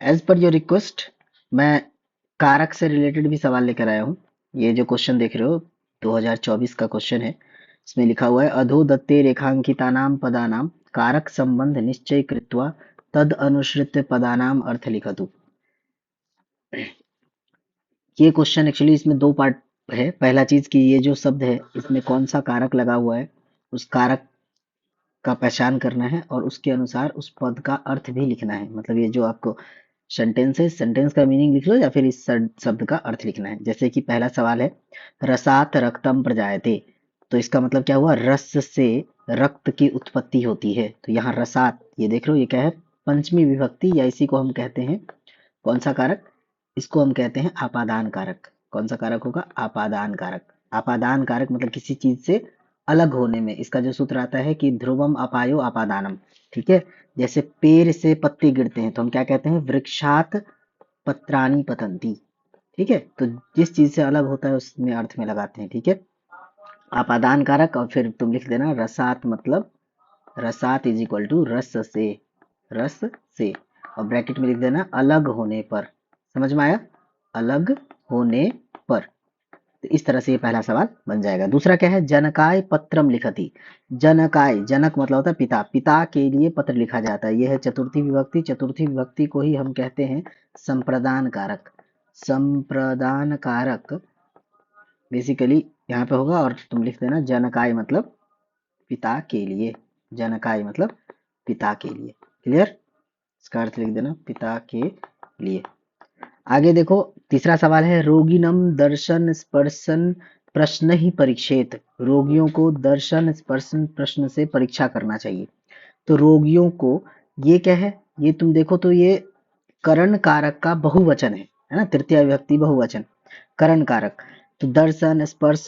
As per your request मैं कारक से रिलेटेड भी सवाल लेकर आया हूँ। ये जो क्वेश्चन देख रहे हो 2024 का क्वेश्चन है। इसमें लिखा हुआ है अधो दत्ते रेखांकितानाम पदानाम कारक संबंध निश्चय कृत्वा तद अनुसृत्य पदानाम अर्थ लिखतु। ये क्वेश्चन एक्चुअली इसमें दो पार्ट है। पहला चीज कि ये जो शब्द है इसमें कौन सा कारक लगा हुआ है, उस कारक का पहचान करना है और उसके अनुसार उस पद का अर्थ भी लिखना है। मतलब ये जो आपको सेंटेंस है, सेंटेंस का मीनिंग लिख लो या फिर इस शब्द का अर्थ लिखना है। जैसे कि पहला सवाल है रसात रक्तम प्रजायते, तो इसका मतलब क्या हुआ, रस से रक्त की उत्पत्ति होती है। तो यहाँ रसात, ये देख लो ये क्या है, पंचमी विभक्ति, या इसी को हम कहते हैं कौन सा कारक, इसको हम कहते हैं आपादान कारक। कौन सा कारक होगा, आपादान कारक। आपादान कारक मतलब किसी चीज से अलग होने में। इसका जो सूत्र आता है कि ध्रुवम अपायो आपादानम। ठीक है, जैसे पेड़ से पत्ते गिरते हैं तो हम क्या कहते हैं, वृक्षात पत्राणी पतंती। ठीक है, तो जिस चीज से अलग होता है उसमें अर्थ में लगाते हैं। ठीक है, आपादान कारक। और फिर तुम लिख देना रसात, मतलब रसात इज इक्वल टू रस से, रस से, और ब्रैकेट में लिख देना अलग होने पर। समझ में आया, अलग होने पर। तो इस तरह से ये पहला सवाल बन जाएगा। दूसरा क्या है, जनकाय पत्रम लिखति। जनकाय, जनक मतलब होता है पिता, पिता के लिए पत्र लिखा जाता है। यह है चतुर्थी विभक्ति। चतुर्थी विभक्ति को ही हम कहते हैं संप्रदान कारक। संप्रदान कारक बेसिकली यहाँ पे होगा। और तुम लिख देना जनकाय मतलब पिता के लिए, जनकाय मतलब पिता के लिए। क्लियर, इसका अर्थ लिख देना पिता के लिए। आगे देखो, तीसरा सवाल है रोगिनम दर्शन स्पर्शन प्रश्न ही परीक्षेत। रोगियों को दर्शन स्पर्शन प्रश्न से परीक्षा करना चाहिए। तो रोगियों को, ये क्या है, ये तुम देखो तो ये करण कारक का बहुवचन है ना, तृतीय विभक्ति बहुवचन, करण कारक। तो दर्शन स्पर्श,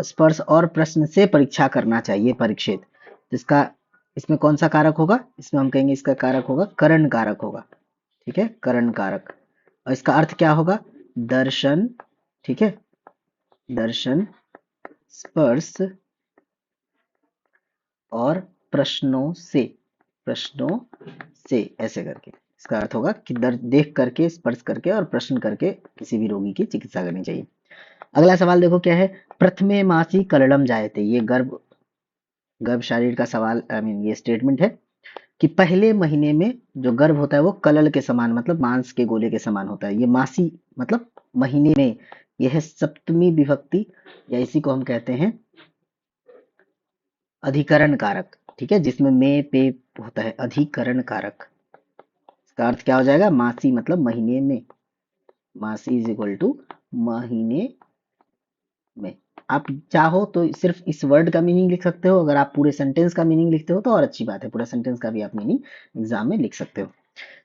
स्पर्श और प्रश्न से परीक्षा करना चाहिए, परीक्षित। तो इसका, इसमें कौन सा कारक होगा, इसमें हम कहेंगे इसका कारक होगा करण कारक होगा। ठीक है, करण कारक। और इसका अर्थ क्या होगा, दर्शन। ठीक है, दर्शन स्पर्श और प्रश्नों से, प्रश्नों से, ऐसे करके इसका अर्थ होगा कि देख करके, स्पर्श करके और प्रश्न करके किसी भी रोगी की चिकित्सा करनी चाहिए। अगला सवाल देखो क्या है, प्रथमे मासी कलड़म जायते। ये गर्भ शारीर का सवाल, आई मीन ये स्टेटमेंट है कि पहले महीने में जो गर्भ होता है वो कलल के समान, मतलब मांस के गोले के समान होता है। ये मासी मतलब महीने में, यह है सप्तमी विभक्ति, या इसी को हम कहते हैं अधिकरण कारक। ठीक है, जिसमें में पे होता है, अधिकरण कारक। इसका अर्थ क्या हो जाएगा, मासी मतलब महीने में, मासी इज इक्वल टू महीने में। आप चाहो तो सिर्फ इस वर्ड का मीनिंग लिख सकते हो। अगर आप पूरे सेंटेंस का मीनिंग लिखते हो तो और अच्छी बात है, पूरा सेंटेंस का भी आप मीनिंग एग्जाम में लिख सकते हो।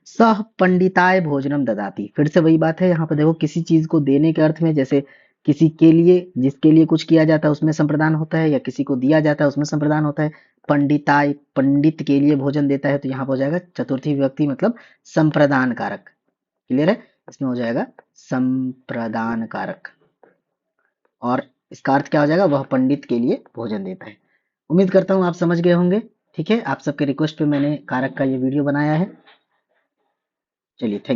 सह पंडिताय भोजनम ददाति, फिर से वही बात है। यहाँ पे देखो किसी चीज को देने के अर्थ में, जैसे किसी के लिए, जिसके लिए कुछ किया जाता है उसमें संप्रदान होता है, या किसी को दिया जाता है उसमें संप्रदान होता है। पंडिताय, पंडित के लिए भोजन देता है, तो यहाँ पर हो जाएगा चतुर्थी विभक्ति मतलब संप्रदान कारक। क्लियर है, इसमें हो जाएगा संप्रदान कारक। और इसका अर्थ क्या हो जाएगा, वह पंडित के लिए भोजन देता है। उम्मीद करता हूँ आप समझ गए होंगे। ठीक है, आप सबके रिक्वेस्ट पे मैंने कारक का ये वीडियो बनाया है। चलिए, थैंक